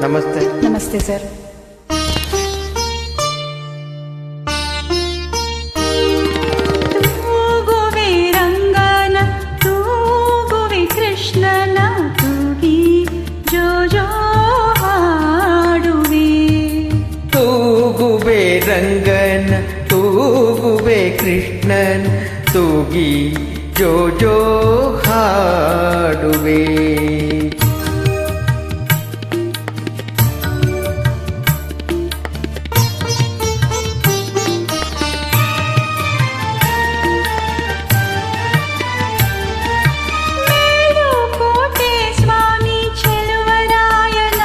ನಮಸ್ತೆ. ನಮಸ್ತೆ ಸರ್. ತೂಗುವೆ ರಂಗನ ತೂಗುವೆ ಕೃಷ್ಣನ ತೂಗಿ ಜೋ ಜೋ ಹಾಡುವೆ. ತೂಗುವೆ ರಂಗನ ತೂಗುವೆ ಕೃಷ್ಣನ್ ತೂಗಿ ಜೋ ಜೋ ಹಾಡುವೆ. ಮೇಲುಕೋಟೆ ಸ್ವಾಮಿ ಚೆಲುವರಾಯನ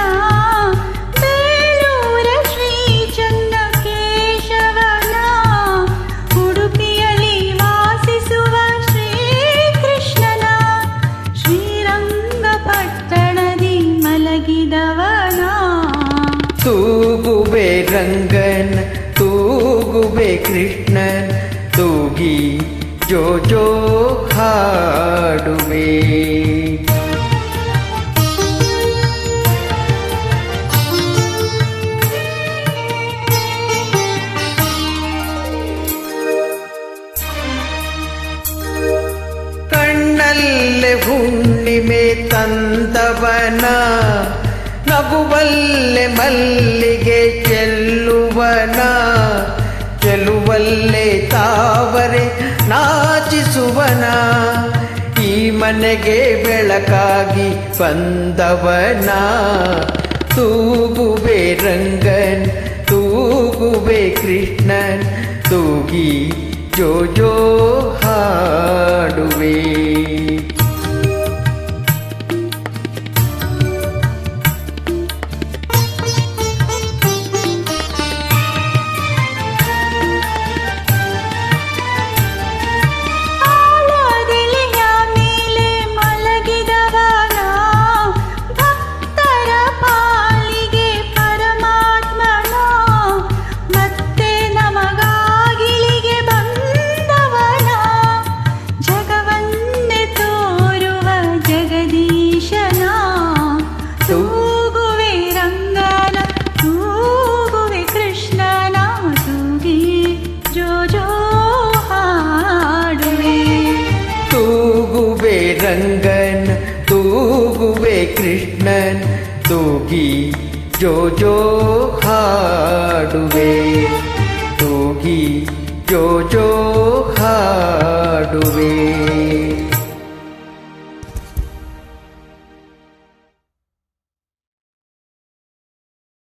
ಬೇಲೂರ ಶ್ರೀ ಚನ್ನಕೇಶವನ ಉಡುಪಿಯಲ್ಲಿ ವಾಸಿಸುವ ಶ್ರೀ ಕೃಷ್ಣನ ಶ್ರೀರಂಗಪಟ್ಟಣದಿ ಮಲಗಿದವನ. ತೂಗುವೆ ರಂಗನ್ ತೂಗುವೆ ಕೃಷ್ಣನ್ ತೂಗಿ ಜೋ ಜೋ ಹಾಡುವೆ. ಕಣ್ಣಲ್ಲೇ ಹುಣ್ಣಿಮೆ ತಂದವನ ನಗುವಲ್ಲೆ ಮಲ್ಲಿಗೆ ಚೆಲ್ಲುವನ ಚೆಲುವಲ್ಲೆ ತಾವರೆ ನಾಚಿಸುವನ ಈ ಮನೆಗೆ ಬೆಳಕಾಗಿ ಬಂದವನ. ತೂಗುವೆ ರಂಗನ್ ತೂಗುವೆ ಕೃಷ್ಣನ್ ತೂಗಿ ಜೋ ಜೋ ಹಾಡುವೆ. ಆಲದೆಲೆಯ ಮೇಲೆ ಮಲಗಿದವನ ಭಕ್ತರ ಪಾಲಿಗೆ ಪರಮಾತ್ಮನ ಮತ್ತೆ ನಮಗಾಗಿಲಿಗೆ ಬಂದವನ ಜಗವನ್ನೇ ತೋರುವ ಜಗದೀಶನ. ತೂಗುವೆ ರಂಗನ ತೂಗುವೆ ಕೃಷ್ಣನ ತೂಗಿ ಜೋ ಜೋ ಹಾಡುವೆ. ತೂಗುವೆ ರಂಗನ್ ತೂಗುವೆ ಕೃಷ್ಣನ್ ತೂಗಿ ಜೋ ಜೋ ಹಾಡುವೆ. ತೂಗಿ ಜೋ ಜೋ ಹಾಡುವೆ.